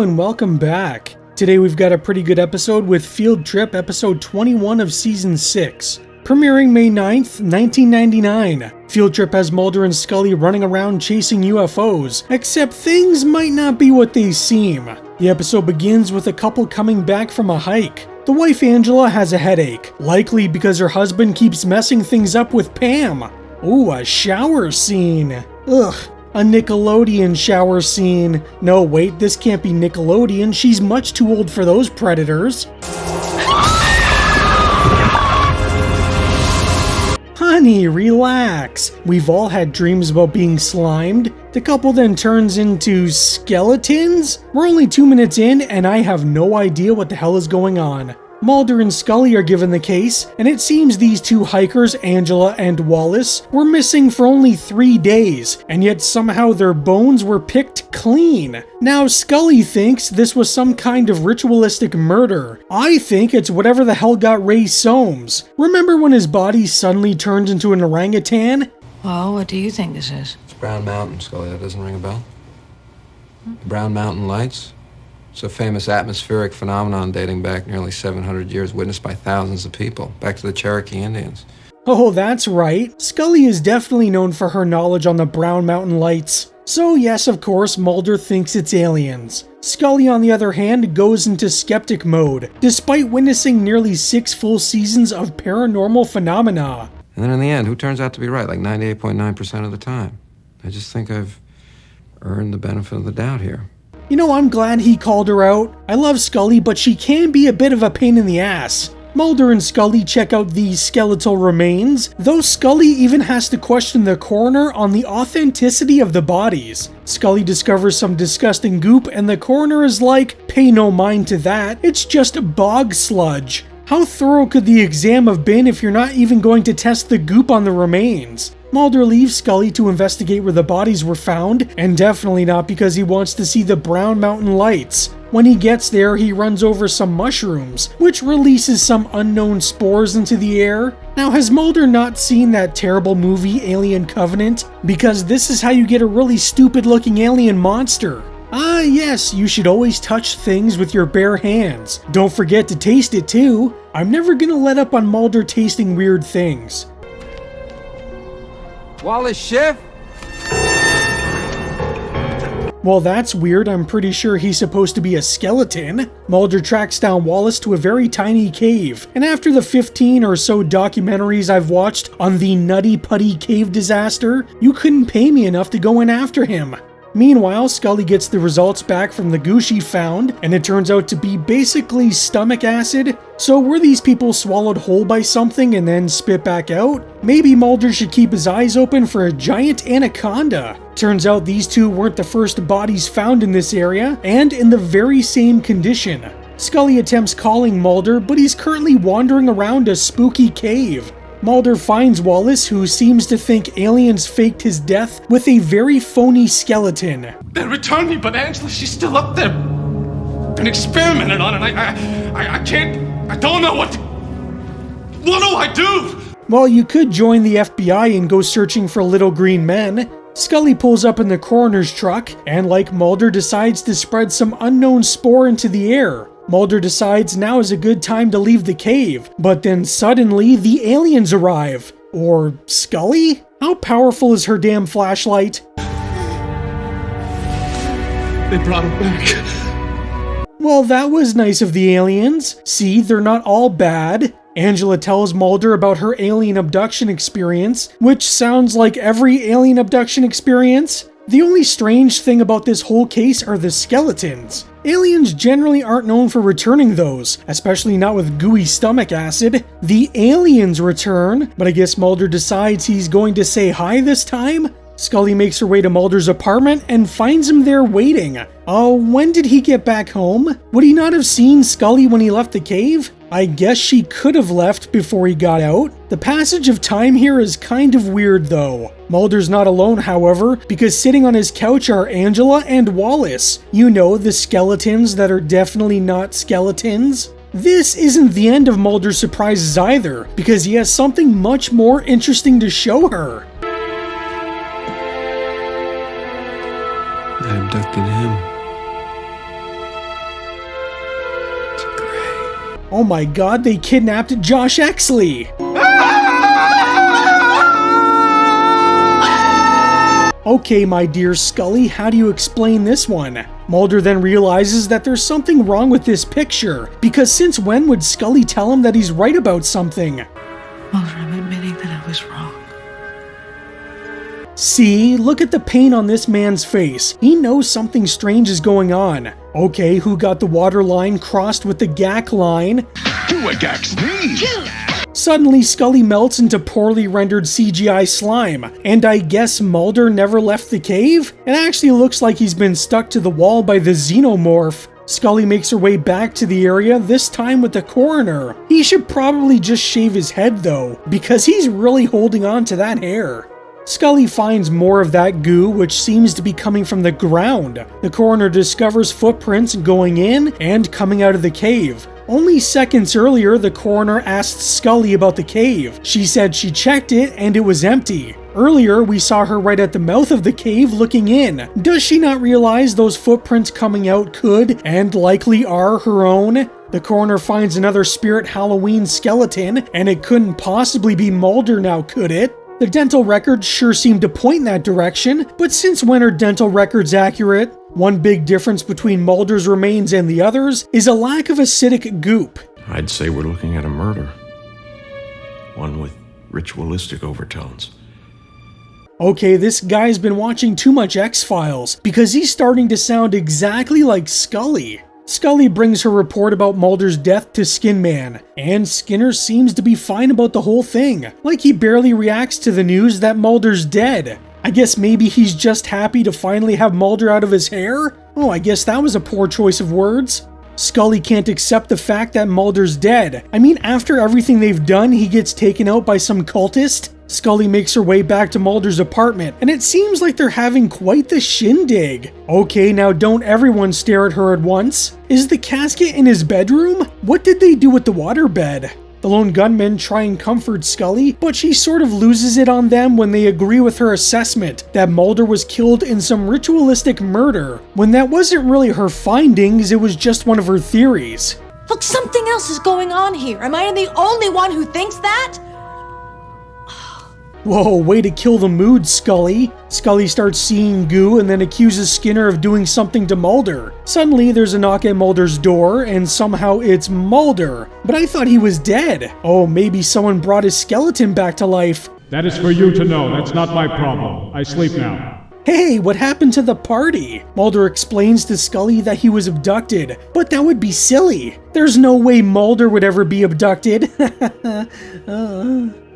and welcome back. Today we've got a pretty good episode with Field Trip episode 21 of season 6. Premiering May 9th, 1999. Field Trip has Mulder and Scully running around chasing UFOs, except things might not be what they seem. The episode begins with a couple coming back from a hike. The wife Angela has a headache, likely because her husband keeps messing things up with Pam. Ooh, a shower scene. Ugh. A Nickelodeon shower scene. No, wait, this can't be Nickelodeon. She's much too old for those predators. Honey, relax. We've all had dreams about being slimed. The couple then turns into skeletons? We're only 2 minutes in and I have no idea what the hell is going on. Mulder and Scully are given the case, and it seems these two hikers, Angela and Wallace, were missing for only 3 days, and yet somehow their bones were picked clean. Now Scully thinks this was some kind of ritualistic murder. I think it's whatever the hell got Ray Soames. Remember when his body suddenly turned into an orangutan? Well, what do you think this is? It's Brown Mountain, Scully. That doesn't ring a bell? The Brown Mountain Lights? It's a famous atmospheric phenomenon dating back nearly 700 years, witnessed by thousands of people, back to the Cherokee Indians. Oh, that's right. Scully is definitely known for her knowledge on the Brown Mountain Lights. So yes, of course, Mulder thinks it's aliens. Scully, on the other hand, goes into skeptic mode, despite witnessing nearly 6 full seasons of paranormal phenomena. And then in the end, who turns out to be right, like 98.9% of the time? I just think I've earned the benefit of the doubt here. You know, I'm glad he called her out. I love Scully, but she can be a bit of a pain in the ass. Mulder and Scully check out these skeletal remains, though Scully even has to question the coroner on the authenticity of the bodies. Scully discovers some disgusting goop, and the coroner is like, pay no mind to that, it's just bog sludge. How thorough could the exam have been if you're not even going to test the goop on the remains? Mulder leaves Scully to investigate where the bodies were found, and definitely not because he wants to see the Brown Mountain Lights. When he gets there, he runs over some mushrooms, which releases some unknown spores into the air. Now, has Mulder not seen that terrible movie Alien Covenant? Because this is how you get a really stupid-looking alien monster. Ah yes, you should always touch things with your bare hands. Don't forget to taste it too. I'm never gonna let up on Mulder tasting weird things. Wallace Schiff? Well, that's weird. I'm pretty sure he's supposed to be a skeleton. Mulder tracks down Wallace to a very tiny cave, and after the 15 or so documentaries I've watched on the Nutty Putty cave disaster, you couldn't pay me enough to go in after him. Meanwhile, Scully gets the results back from the goo she found, and it turns out to be basically stomach acid. So were these people swallowed whole by something and then spit back out? Maybe Mulder should keep his eyes open for a giant anaconda. Turns out these two weren't the first bodies found in this area, and in the very same condition. Scully attempts calling Mulder, but he's currently wandering around a spooky cave. Mulder finds Wallace, who seems to think aliens faked his death with a very phony skeleton. They returned me, but Angela, she's still up there. Been experimented on, and I can't, I don't know what do I do? Well, you could join the FBI and go searching for little green men. Scully pulls up in the coroner's truck, and like Mulder, decides to spread some unknown spore into the air. Mulder decides now is a good time to leave the cave, but then suddenly the aliens arrive. Or Scully? How powerful is her damn flashlight? They brought her back. Well, that was nice of the aliens. See, they're not all bad. Angela tells Mulder about her alien abduction experience, which sounds like every alien abduction experience. The only strange thing about this whole case are the skeletons. Aliens generally aren't known for returning those, especially not with gooey stomach acid. The aliens return, but I guess Mulder decides he's going to say hi this time? Scully makes her way to Mulder's apartment and finds him there waiting. Oh, when did he get back home? Would he not have seen Scully when he left the cave? I guess she could have left before he got out. The passage of time here is kind of weird though. Mulder's not alone, however, because sitting on his couch are Angela and Wallace. You know, the skeletons that are definitely not skeletons. This isn't the end of Mulder's surprises either, because he has something much more interesting to show her. I abducted him. Oh my god, they kidnapped Josh Exley! Okay, my dear Scully, how do you explain this one? Mulder then realizes that there's something wrong with this picture, because since when would Scully tell him that he's right about something? Mulder, I'm admitting that I was wrong. See, look at the pain on this man's face. He knows something strange is going on. Okay, who got the water line crossed with the GAC line? Who attacks me? Suddenly, Scully melts into poorly rendered CGI slime, and I guess Mulder never left the cave? It actually looks like he's been stuck to the wall by the xenomorph. Scully makes her way back to the area, this time with the coroner. He should probably just shave his head though, because he's really holding on to that hair. Scully finds more of that goo, which seems to be coming from the ground. The coroner discovers footprints going in and coming out of the cave. Only seconds earlier, the coroner asked Scully about the cave. She said she checked it and it was empty. Earlier, we saw her right at the mouth of the cave looking in. Does she not realize those footprints coming out could and likely are her own? The coroner finds another spirit Halloween skeleton, and it couldn't possibly be Mulder now, could it? The dental records sure seem to point in that direction, but since when are dental records accurate? One big difference between Mulder's remains and the others is a lack of acidic goop. I'd say we're looking at a murder. One with ritualistic overtones. Okay, this guy's been watching too much X-Files, because he's starting to sound exactly like Scully. Scully brings her report about Mulder's death to Skin Man, and Skinner seems to be fine about the whole thing, like he barely reacts to the news that Mulder's dead. I guess maybe he's just happy to finally have Mulder out of his hair? Oh, I guess that was a poor choice of words. Scully can't accept the fact that Mulder's dead. I mean, after everything they've done, he gets taken out by some cultist? Scully makes her way back to Mulder's apartment, and it seems like they're having quite the shindig. Okay, now don't everyone stare at her at once. Is the casket in his bedroom? What did they do with the waterbed? The lone gunmen try and comfort Scully, but she sort of loses it on them when they agree with her assessment that Mulder was killed in some ritualistic murder, when that wasn't really her findings, it was just one of her theories. Look, something else is going on here. Am I the only one who thinks that? Whoa, way to kill the mood, Scully. Scully starts seeing goo and then accuses Skinner of doing something to Mulder. Suddenly, there's a knock at Mulder's door, and somehow it's Mulder. But I thought he was dead. Oh, maybe someone brought his skeleton back to life. That is for you to know. That's not my problem. I sleep now. Hey, what happened to the party? Mulder explains to Scully that he was abducted, but that would be silly. There's no way Mulder would ever be abducted.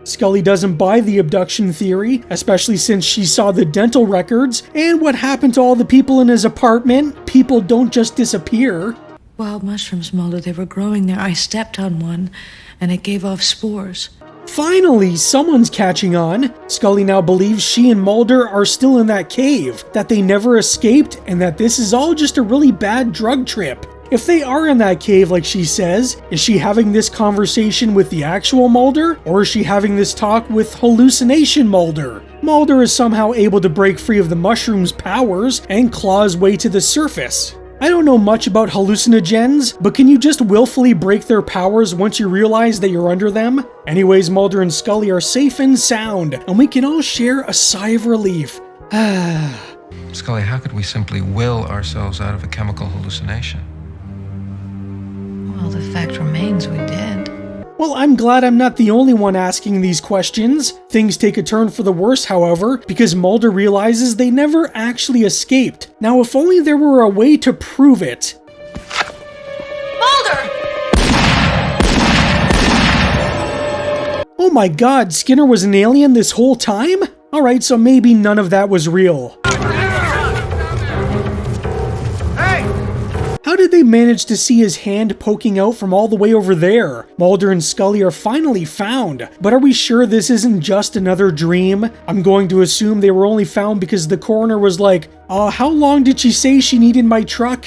Scully doesn't buy the abduction theory, especially since she saw the dental records, and what happened to all the people in his apartment. People don't just disappear. Wild mushrooms, Mulder, they were growing there. I stepped on one, and it gave off spores. Finally, someone's catching on. Scully now believes she and Mulder are still in that cave, that they never escaped, and that this is all just a really bad drug trip. If they are in that cave like she says, is she having this conversation with the actual Mulder, or is she having this talk with hallucination Mulder? Mulder is somehow able to break free of the mushroom's powers and claw his way to the surface. I don't know much about hallucinogens, but can you just willfully break their powers once you realize that you're under them? Anyways, Mulder and Scully are safe and sound, and we can all share a sigh of relief. Scully, how could we simply will ourselves out of a chemical hallucination? Well, the fact remains we did. Well, I'm glad I'm not the only one asking these questions. Things take a turn for the worse, however, because Mulder realizes they never actually escaped. Now, if only there were a way to prove it. Mulder! Oh my god, Skinner was an alien this whole time? Alright, so maybe none of that was real. How did they manage to see his hand poking out from all the way over there? Mulder and Scully are finally found, but are we sure this isn't just another dream? I'm going to assume they were only found because the coroner was like, how long did she say she needed my truck?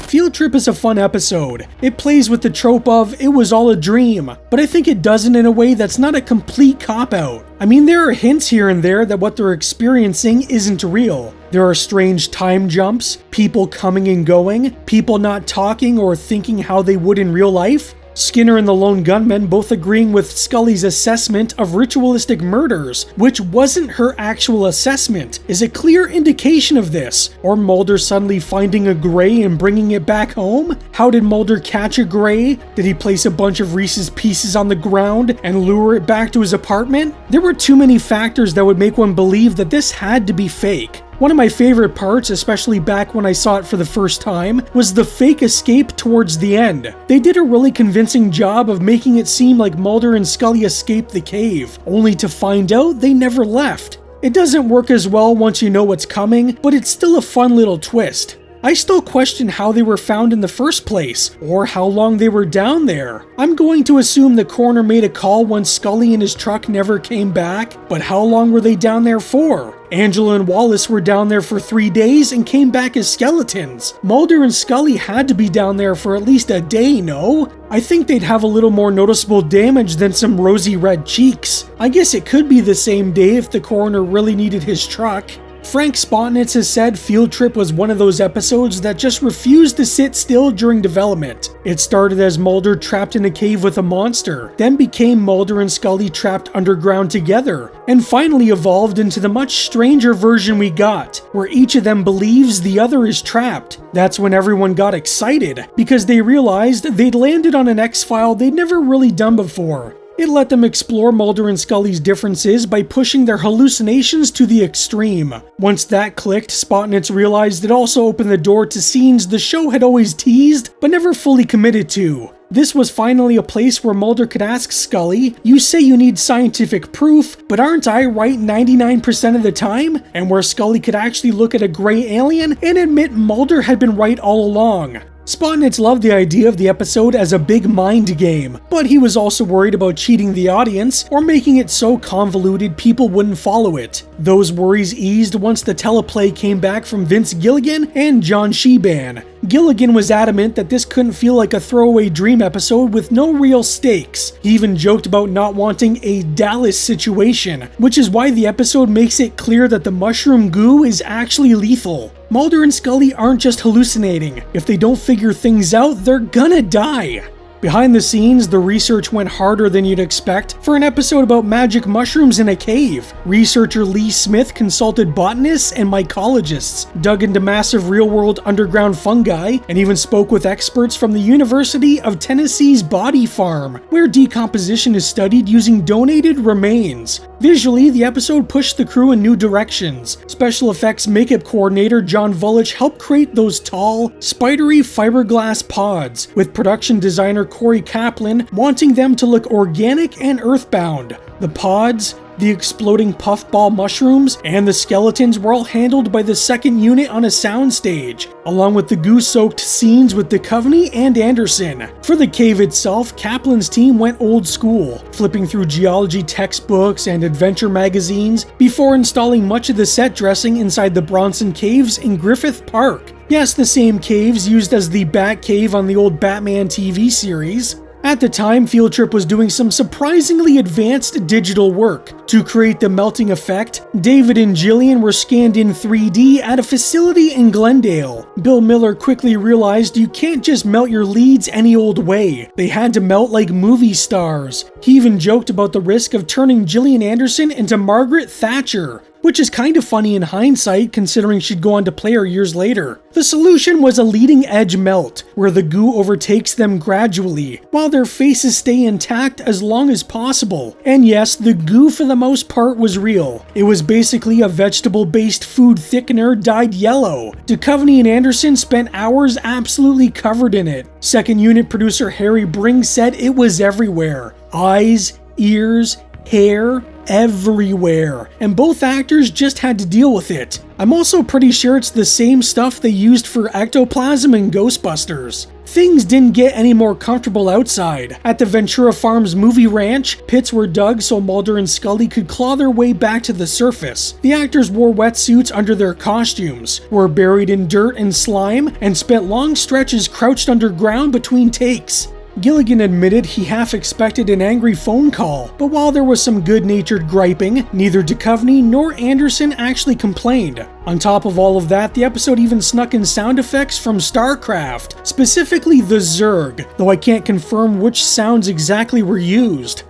Feel Field Trip is a fun episode. It plays with the trope of it was all a dream, but I think it does it in a way that's not a complete cop-out. I mean, there are hints here and there that what they're experiencing isn't real. There are strange time jumps, people coming and going, people not talking or thinking how they would in real life. Skinner and the Lone Gunman both agreeing with Scully's assessment of ritualistic murders, which wasn't her actual assessment, is a clear indication of this. Or Mulder suddenly finding a gray and bringing it back home? How did Mulder catch a gray? Did he place a bunch of Reese's Pieces on the ground and lure it back to his apartment? There were too many factors that would make one believe that this had to be fake. One of my favorite parts, especially back when I saw it for the first time, was the fake escape towards the end. They did a really convincing job of making it seem like Mulder and Scully escaped the cave, only to find out they never left. It doesn't work as well once you know what's coming, but it's still a fun little twist. I still question how they were found in the first place, or how long they were down there. I'm going to assume the coroner made a call when Scully and his truck never came back, but how long were they down there for? Angela and Wallace were down there for 3 days and came back as skeletons. Mulder and Scully had to be down there for at least a day, no? I think they'd have a little more noticeable damage than some rosy red cheeks. I guess it could be the same day if the coroner really needed his truck. Frank Spotnitz has said Field Trip was one of those episodes that just refused to sit still during development. It started as Mulder trapped in a cave with a monster, then became Mulder and Scully trapped underground together, and finally evolved into the much stranger version we got, where each of them believes the other is trapped. That's when everyone got excited, because they realized they'd landed on an X-file they'd never really done before. It let them explore Mulder and Scully's differences by pushing their hallucinations to the extreme. Once that clicked, Spotnitz realized it also opened the door to scenes the show had always teased, but never fully committed to. This was finally a place where Mulder could ask Scully, "You say you need scientific proof, but aren't I right 99% of the time?" And where Scully could actually look at a gray alien and admit Mulder had been right all along. Spotnitz loved the idea of the episode as a big mind game, but he was also worried about cheating the audience or making it so convoluted people wouldn't follow it. Those worries eased once the teleplay came back from Vince Gilligan and John Sheban. Gilligan was adamant that this couldn't feel like a throwaway dream episode with no real stakes. He even joked about not wanting a Dallas situation, which is why the episode makes it clear that the mushroom goo is actually lethal. Mulder and Scully aren't just hallucinating. If they don't figure things out, they're gonna die. Behind the scenes, the research went harder than you'd expect for an episode about magic mushrooms in a cave. Researcher Lee Smith consulted botanists and mycologists, dug into massive real-world underground fungi, and even spoke with experts from the University of Tennessee's Body Farm, where decomposition is studied using donated remains. Visually, the episode pushed the crew in new directions. Special effects makeup coordinator John Vulich helped create those tall, spidery fiberglass pods, with production designer Corey Kaplan wanting them to look organic and earthbound. The pods, the exploding puffball mushrooms, and the skeletons were all handled by the second unit on a soundstage, along with the goo-soaked scenes with Duchovny and Anderson. For the cave itself, Kaplan's team went old school, flipping through geology textbooks and adventure magazines before installing much of the set dressing inside the Bronson Caves in Griffith Park. Yes, the same caves used as the Bat Cave on the old Batman TV series. At the time, Field Trip was doing some surprisingly advanced digital work. To create the melting effect, David and Jillian were scanned in 3D at a facility in Glendale. Bill Miller quickly realized you can't just melt your leads any old way. They had to melt like movie stars. He even joked about the risk of turning Gillian Anderson into Margaret Thatcher, which is kind of funny in hindsight considering she'd go on to play her years later. The solution was a leading edge melt, where the goo overtakes them gradually, while their faces stay intact as long as possible. And yes, the goo for the most part was real. It was basically a vegetable-based food thickener dyed yellow. Duchovny and Anderson spent hours absolutely covered in it. Second unit producer Harry Bring said it was everywhere. Eyes, ears, hair, everywhere, and both actors just had to deal with it. I'm also pretty sure it's the same stuff they used for ectoplasm in Ghostbusters. Things didn't get any more comfortable outside. At the Ventura Farms movie ranch, pits were dug so Mulder and Scully could claw their way back to the surface. The actors wore wetsuits under their costumes, were buried in dirt and slime, and spent long stretches crouched underground between takes. Gilligan admitted he half expected an angry phone call, but while there was some good-natured griping, neither Duchovny nor Anderson actually complained. On top of all of that, the episode even snuck in sound effects from StarCraft, specifically the Zerg, though I can't confirm which sounds exactly were used.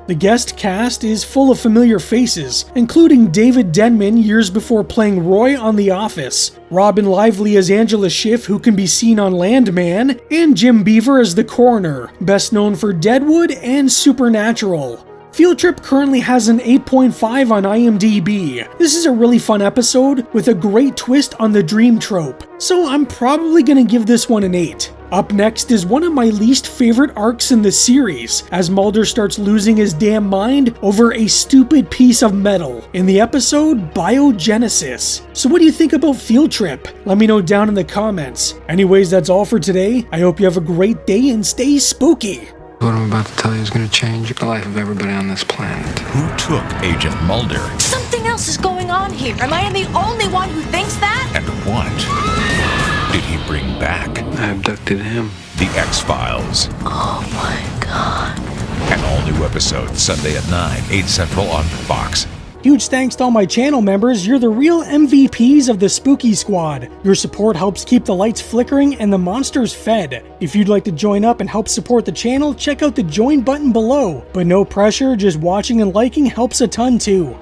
The guest cast is full of familiar faces, including David Denman years before playing Roy on The Office, Robin Lively as Angela Schiff, who can be seen on Landman, and Jim Beaver as the Coroner, best known for Deadwood and Supernatural. Field Trip currently has an 8.5 on IMDb. This is a really fun episode with a great twist on the dream trope, so I'm probably gonna give this one an 8. Up next is one of my least favorite arcs in the series, as Mulder starts losing his damn mind over a stupid piece of metal in the episode Biogenesis. So what do you think about Field Trip? Let me know down in the comments. Anyways, that's all for today. I hope you have a great day and stay spooky. What I'm about to tell you is going to change the life of everybody on this planet. Who took Agent Mulder? Something else is going on here. Am I the only one who thinks that? And what did he bring back? I abducted him. The X-Files. Oh my God. An all-new episode, Sunday at 9, 8 Central on Fox. Huge thanks to all my channel members, you're the real MVPs of the Spooky Squad. Your support helps keep the lights flickering and the monsters fed. If you'd like to join up and help support the channel, check out the join button below. But no pressure, just watching and liking helps a ton too.